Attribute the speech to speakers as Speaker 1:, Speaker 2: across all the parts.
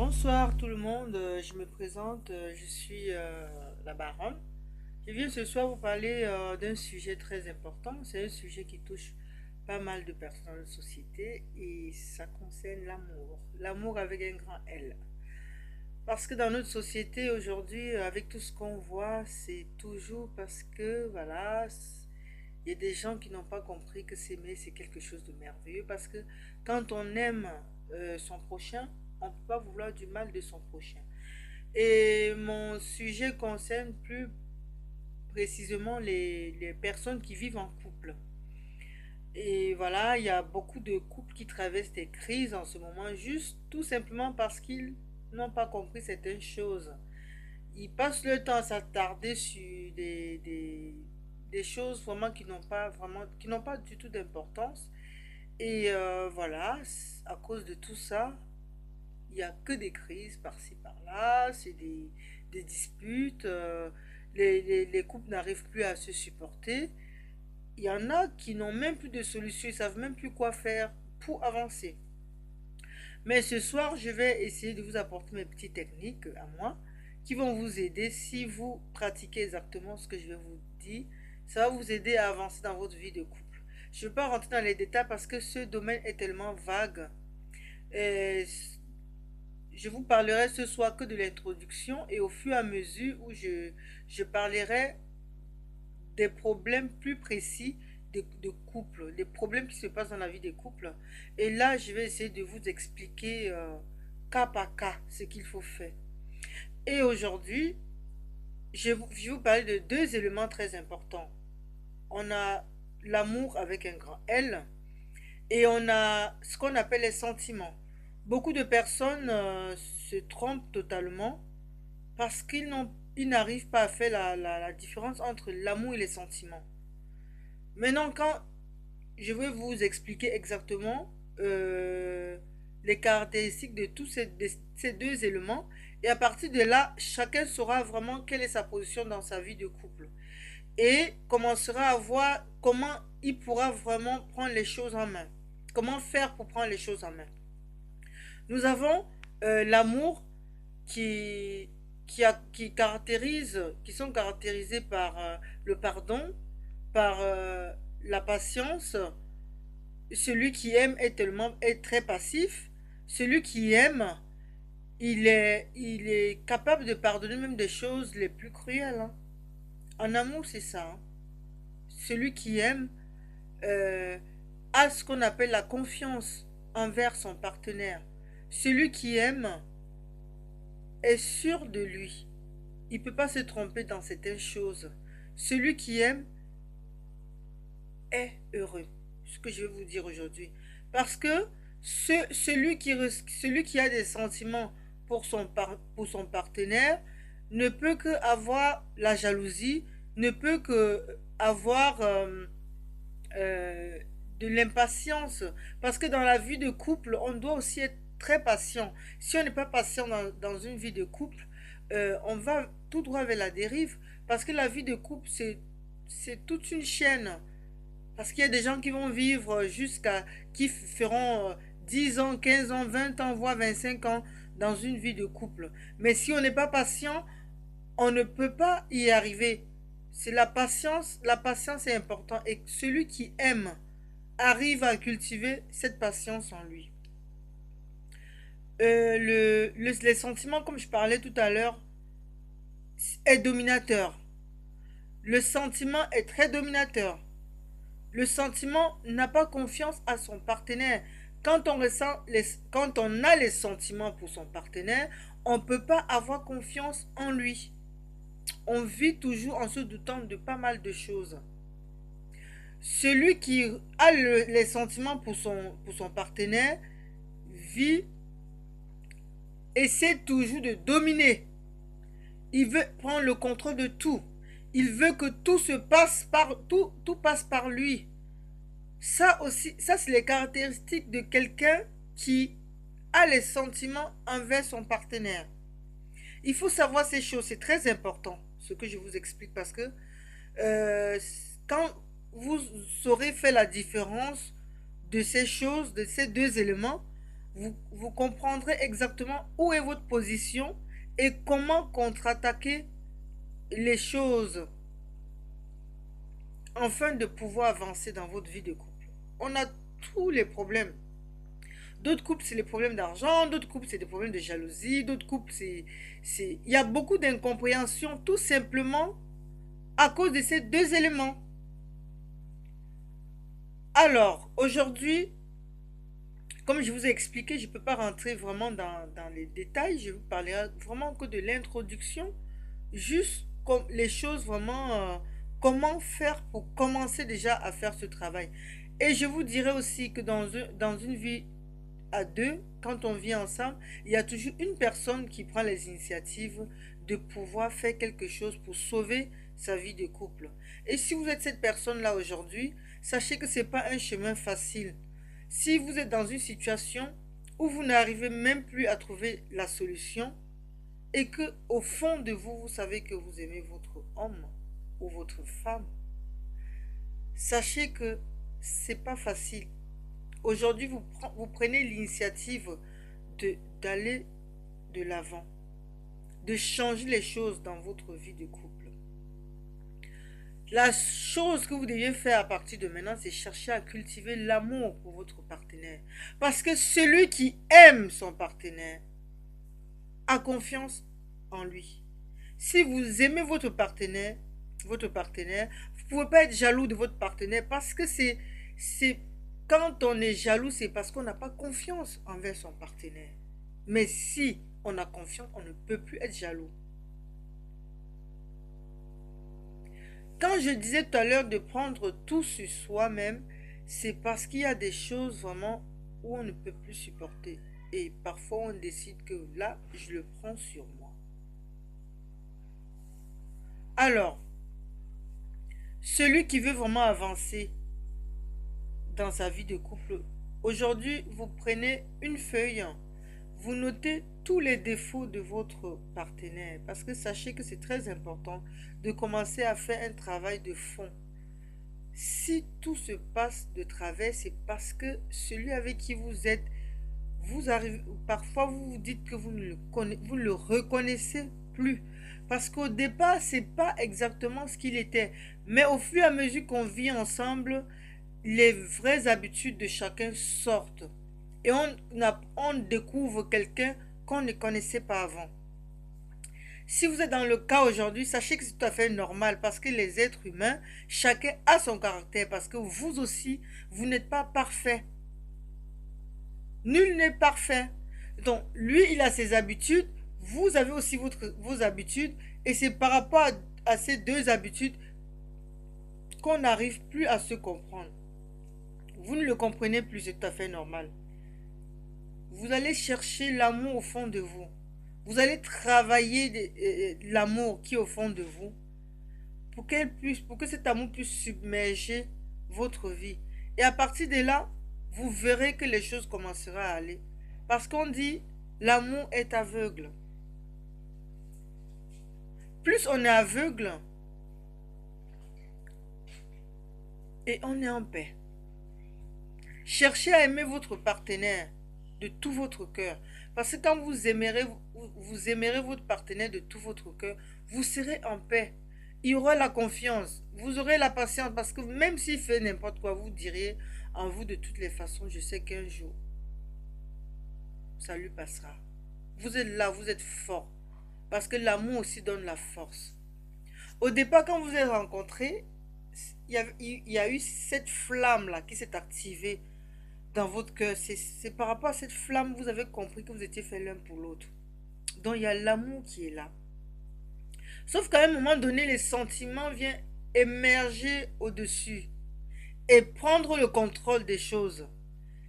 Speaker 1: Bonsoir tout le monde, je me présente, je suis la baronne. Je viens ce soir vous parler d'un sujet très important. C'est un sujet qui touche pas mal de personnes dans la société et ça concerne l'amour. L'amour avec un grand L. Parce que dans notre société aujourd'hui, avec tout ce qu'on voit, c'est toujours parce que, voilà, il y a des gens qui n'ont pas compris que s'aimer, c'est quelque chose de merveilleux. Parce que quand on aime son prochain, on ne peut pas vouloir du mal de son prochain. Et mon sujet concerne plus précisément les personnes qui vivent en couple. Et voilà, il y a beaucoup de couples qui traversent des crises en ce moment, juste tout simplement parce qu'ils n'ont pas compris certaines choses. Ils passent le temps à s'attarder sur des choses vraiment qui n'ont pas du tout d'importance. Et voilà, à cause de tout ça, il n'y a que des crises par-ci par-là, c'est des disputes, les couples n'arrivent plus à se supporter. Il y en a qui n'ont même plus de solution, ils ne savent même plus quoi faire pour avancer. Mais ce soir, je vais essayer de vous apporter mes petites techniques à moi qui vont vous aider si vous pratiquez exactement ce que je vais vous dire. Ça va vous aider à avancer dans votre vie de couple. Je ne vais pas rentrer dans les détails parce que ce domaine est tellement vague. Et je vous parlerai ce soir que de l'introduction et au fur et à mesure où je parlerai des problèmes plus précis de couple, des problèmes qui se passent dans la vie des couples. Et là, je vais essayer de vous expliquer cas par cas ce qu'il faut faire. Et aujourd'hui, je vais vous parler de deux éléments très importants. On a l'amour avec un grand L et on a ce qu'on appelle les sentiments. Beaucoup de personnes se trompent totalement parce ils n'arrivent pas à faire la différence entre l'amour et les sentiments. Maintenant, quand je vais vous expliquer exactement les caractéristiques de ces deux éléments, et à partir de là, chacun saura vraiment quelle est sa position dans sa vie de couple et commencera à voir comment il pourra vraiment prendre les choses en main. Comment faire pour prendre les choses en main. Nous avons l'amour qui, qui sont caractérisés par le pardon, par la patience. Celui qui aime est très passif. Celui qui aime, il est capable de pardonner même des choses les plus cruelles, hein. En amour, c'est ça, hein. Celui qui aime euh, a ce qu'on appelle la confiance envers son partenaire. Celui qui aime est sûr de lui. Il ne peut pas se tromper dans certaines choses. Celui qui aime est heureux. Ce que je vais vous dire aujourd'hui. Parce que celui qui a des sentiments pour son partenaire ne peut que avoir la jalousie, ne peut que avoir de l'impatience. Parce que dans la vie de couple, on doit aussi être très patient. Si on n'est pas patient dans une vie de couple, on va tout droit vers la dérive. Parce que la vie de couple, c'est toute une chaîne. Parce qu'il y a des gens qui vont vivre qui feront 10 ans, 15 ans, 20 ans, voire 25 ans dans une vie de couple. Mais si on n'est pas patient, on ne peut pas y arriver. C'est la patience est importante. Et celui qui aime arrive à cultiver cette patience en lui. Les sentiments, comme je parlais tout à l'heure, est dominateur. Le sentiment est très dominateur. Le sentiment n'a pas confiance à son partenaire. Quand on a les sentiments pour son partenaire, on ne peut pas avoir confiance en lui. On vit toujours en se doutant de pas mal de choses. Celui qui a les sentiments pour son partenaire vit, essaie toujours de dominer. Il veut prendre le contrôle de tout. Il veut que tout passe par lui. Ça aussi, ça c'est les caractéristiques de quelqu'un qui a les sentiments envers son partenaire. Il faut savoir ces choses, c'est très important ce que je vous explique parce que euh, quand vous saurez faire la différence de ces choses, de ces deux éléments, vous comprendrez exactement où est votre position et comment contre-attaquer les choses afin de pouvoir avancer dans votre vie de couple. On a tous les problèmes. D'autres couples, c'est les problèmes d'argent, d'autres couples, c'est des problèmes de jalousie, d'autres couples, il y a beaucoup d'incompréhension, tout simplement à cause de ces deux éléments. Alors, aujourd'hui, comme je vous ai expliqué, je ne peux pas rentrer vraiment dans les détails, je vous parlerai vraiment que de l'introduction, juste comme les choses vraiment, comment faire pour commencer déjà à faire ce travail. Et je vous dirai aussi que dans une vie à deux, quand on vit ensemble, il y a toujours une personne qui prend les initiatives de pouvoir faire quelque chose pour sauver sa vie de couple. Et si vous êtes cette personne-là aujourd'hui, sachez que ce n'est pas un chemin facile. Si vous êtes dans une situation où vous n'arrivez même plus à trouver la solution et que au fond de vous, vous savez que vous aimez votre homme ou votre femme, sachez que c'est pas facile. Aujourd'hui, vous prenez l'initiative d'aller de l'avant, de changer les choses dans votre vie de couple. La chose que vous deviez faire à partir de maintenant, c'est chercher à cultiver l'amour pour votre partenaire. Parce que celui qui aime son partenaire a confiance en lui. Si vous aimez votre partenaire, vous ne pouvez pas être jaloux de votre partenaire parce que quand on est jaloux, c'est parce qu'on n'a pas confiance envers son partenaire. Mais si on a confiance, on ne peut plus être jaloux. Quand je disais tout à l'heure de prendre tout sur soi-même, c'est parce qu'il y a des choses vraiment où on ne peut plus supporter. Et parfois, on décide que là, je le prends sur moi. Alors, celui qui veut vraiment avancer dans sa vie de couple, aujourd'hui, vous prenez une feuille, vous notez tous les défauts de votre partenaire, parce que sachez que c'est très important de commencer à faire un travail de fond. Si tout se passe de travers, c'est parce que celui avec qui vous êtes, parfois vous vous dites que vous ne le reconnaissez plus. Parce qu'au départ, c'est pas exactement ce qu'il était. Mais au fur et à mesure qu'on vit ensemble, les vraies habitudes de chacun sortent. Et on découvre quelqu'un qu'on ne connaissait pas avant. Si vous êtes dans le cas aujourd'hui, sachez que c'est tout à fait normal parce que les êtres humains, chacun a son caractère parce que vous aussi, vous n'êtes pas parfait. Nul n'est parfait. Donc, lui, il a ses habitudes, vous avez aussi vos habitudes et c'est par rapport à ces deux habitudes qu'on n'arrive plus à se comprendre. Vous ne le comprenez plus, c'est tout à fait normal. Vous allez chercher l'amour au fond de vous. Vous allez travailler l'amour qui est au fond de vous pour que cet amour puisse submerger votre vie. Et à partir de là, vous verrez que les choses commenceront à aller. Parce qu'on dit, l'amour est aveugle. Plus on est aveugle, et on est en paix. Cherchez à aimer votre partenaire de tout votre cœur. Parce que quand vous aimerez votre partenaire de tout votre cœur, vous serez en paix. Il y aura la confiance, vous aurez la patience parce que même s'il fait n'importe quoi, vous diriez en vous de toutes les façons, je sais qu'un jour, ça lui passera. Vous êtes là, vous êtes fort parce que l'amour aussi donne la force. Au départ, quand vous êtes rencontrés, il y a eu cette flamme-là qui s'est activée dans votre cœur. C'est par rapport à cette flamme, vous avez compris que vous étiez faits l'un pour l'autre. Donc, il y a l'amour qui est là. Sauf qu'à un moment donné, les sentiments viennent émerger au-dessus et prendre le contrôle des choses.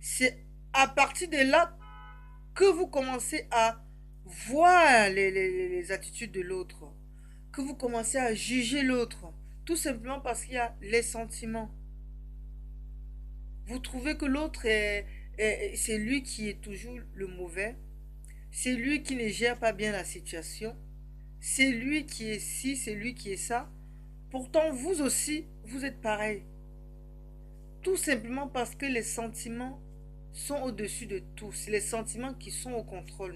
Speaker 1: C'est à partir de là que vous commencez à voir les attitudes de l'autre, que vous commencez à juger l'autre, tout simplement parce qu'il y a les sentiments. Vous trouvez que l'autre c'est lui qui est toujours le mauvais, c'est lui qui ne gère pas bien la situation, c'est lui qui est ci, c'est lui qui est ça. Pourtant, vous aussi, vous êtes pareil. Tout simplement parce que les sentiments sont au-dessus de tout. C'est les sentiments qui sont au contrôle.